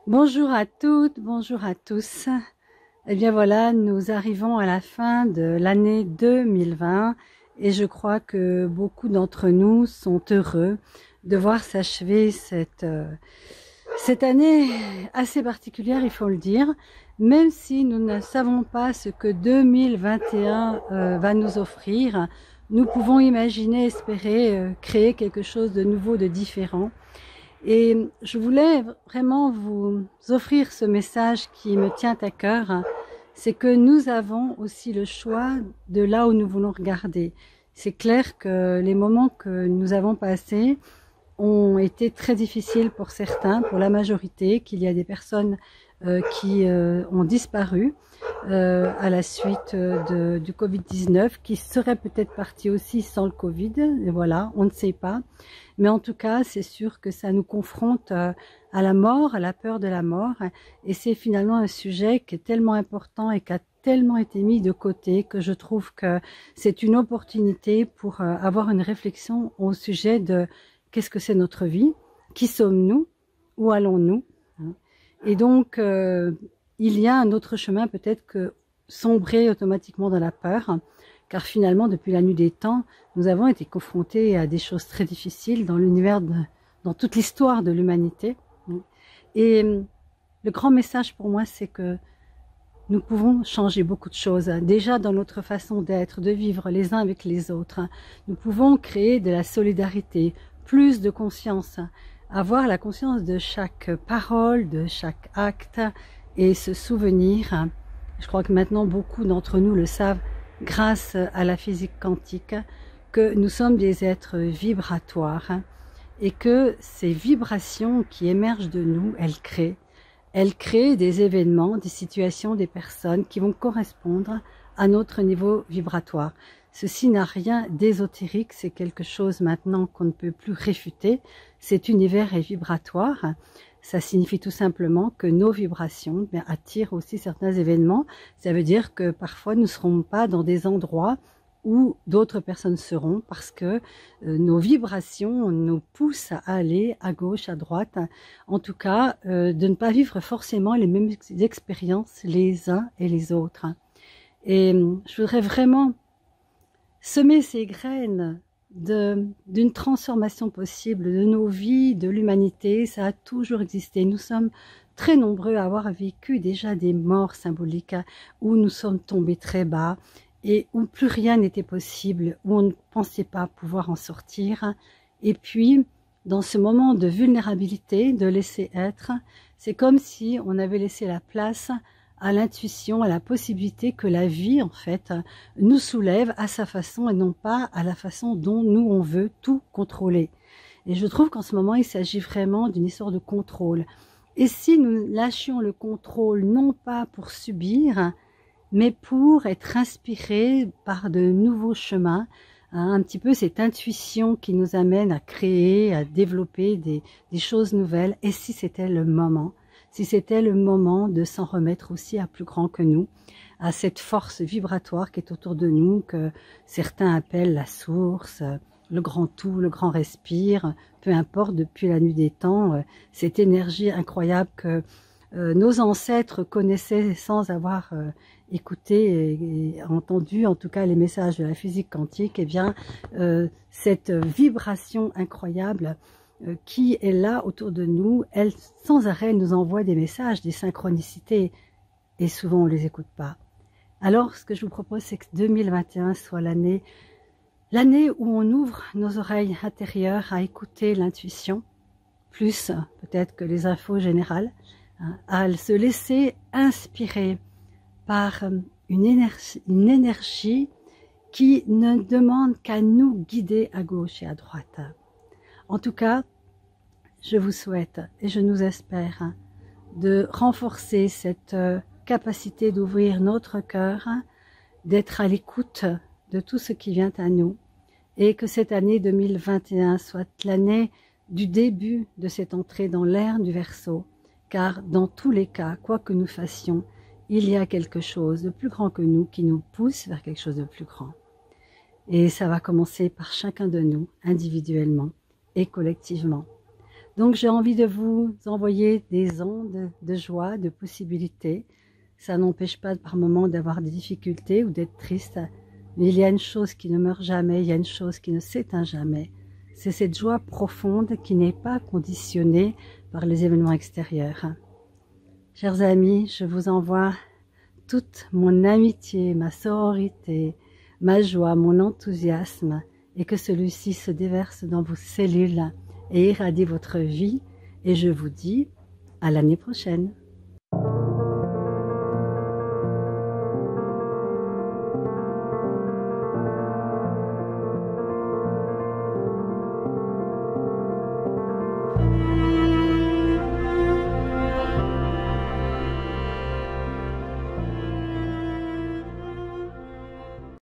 Bonjour à toutes, bonjour à tous. Eh bien voilà, nous arrivons à la fin de l'année 2020 et je crois que beaucoup d'entre nous sont heureux de voir s'achever cette année assez particulière, il faut le dire, même si nous ne savons pas ce que 2021 va nous offrir. Nous pouvons imaginer, espérer créer quelque chose de nouveau, de différent. Et je voulais vraiment vous offrir ce message qui me tient à cœur, c'est que nous avons aussi le choix de là où nous voulons regarder. C'est clair que les moments que nous avons passés ont été très difficiles pour certains, pour la majorité, qu'il y a des personnes qui ont disparu à la suite du Covid-19, qui seraient peut-être partis aussi sans le Covid, et voilà, on ne sait pas. Mais en tout cas, c'est sûr que ça nous confronte à la mort, à la peur de la mort, et c'est finalement un sujet qui est tellement important et qui a tellement été mis de côté que je trouve que c'est une opportunité pour avoir une réflexion au sujet de qu'est-ce que c'est notre vie, qui sommes-nous, où allons-nous, hein. Et donc, il y a un autre chemin peut-être que sombrer automatiquement dans la peur, car finalement, depuis la nuit des temps, nous avons été confrontés à des choses très difficiles dans l'univers, dans toute l'histoire de l'humanité. Et le grand message pour moi, c'est que nous pouvons changer beaucoup de choses. Déjà dans notre façon d'être, de vivre les uns avec les autres. Nous pouvons créer de la solidarité, plus de conscience, avoir la conscience de chaque parole, de chaque acte et se souvenir. Je crois que maintenant beaucoup d'entre nous le savent grâce à la physique quantique, que nous sommes des êtres vibratoires et que ces vibrations qui émergent de nous, elles créent des événements, des situations, des personnes qui vont correspondre à notre niveau vibratoire. Ceci n'a rien d'ésotérique, c'est quelque chose maintenant qu'on ne peut plus réfuter. Cet univers est vibratoire. Ça signifie tout simplement que nos vibrations attirent aussi certains événements. Ça veut dire que parfois nous ne serons pas dans des endroits où d'autres personnes seront parce que nos vibrations nous poussent à aller à gauche, à droite, en tout cas de ne pas vivre forcément les mêmes expériences les uns et les autres. Et je voudrais vraiment semer ces graines d'une transformation possible de nos vies, de l'humanité. Ça a toujours existé. Nous sommes très nombreux à avoir vécu déjà des morts symboliques où nous sommes tombés très bas et où plus rien n'était possible, où on ne pensait pas pouvoir en sortir. Et puis, dans ce moment de vulnérabilité, de laisser être, c'est comme si on avait laissé la place à l'intuition, à la possibilité que la vie, en fait, nous soulève à sa façon et non pas à la façon dont nous, on veut tout contrôler. Et je trouve qu'en ce moment, il s'agit vraiment d'une histoire de contrôle. Et si nous lâchions le contrôle, non pas pour subir, mais pour être inspirés par de nouveaux chemins, hein, un petit peu cette intuition qui nous amène à créer, à développer des choses nouvelles. Et si c'était le moment? Si c'était le moment de s'en remettre aussi à plus grand que nous, à cette force vibratoire qui est autour de nous, que certains appellent la source, le grand tout, le grand respire, peu importe, depuis la nuit des temps, cette énergie incroyable que nos ancêtres connaissaient sans avoir écouté et entendu, en tout cas, les messages de la physique quantique. Eh bien, cette vibration incroyable qui est là autour de nous, elle, sans arrêt, elle nous envoie des messages, des synchronicités, et souvent on ne les écoute pas. Alors, ce que je vous propose, c'est que 2021 soit l'année où on ouvre nos oreilles intérieures à écouter l'intuition, plus peut-être que les infos générales, hein, à se laisser inspirer par une énergie qui ne demande qu'à nous guider à gauche et à droite. En tout cas, je vous souhaite et je nous espère de renforcer cette capacité d'ouvrir notre cœur, d'être à l'écoute de tout ce qui vient à nous et que cette année 2021 soit l'année du début de cette entrée dans l'ère du Verseau, car dans tous les cas, quoi que nous fassions, il y a quelque chose de plus grand que nous qui nous pousse vers quelque chose de plus grand. Et ça va commencer par chacun de nous, individuellement et collectivement. Donc j'ai envie de vous envoyer des ondes de joie, de possibilités. Ça n'empêche pas par moments d'avoir des difficultés ou d'être triste. Mais il y a une chose qui ne meurt jamais, il y a une chose qui ne s'éteint jamais. C'est cette joie profonde qui n'est pas conditionnée par les événements extérieurs. Chers amis, je vous envoie toute mon amitié, ma sororité, ma joie, mon enthousiasme, et que celui-ci se déverse dans vos cellules et irradie votre vie. Et je vous dis à l'année prochaine.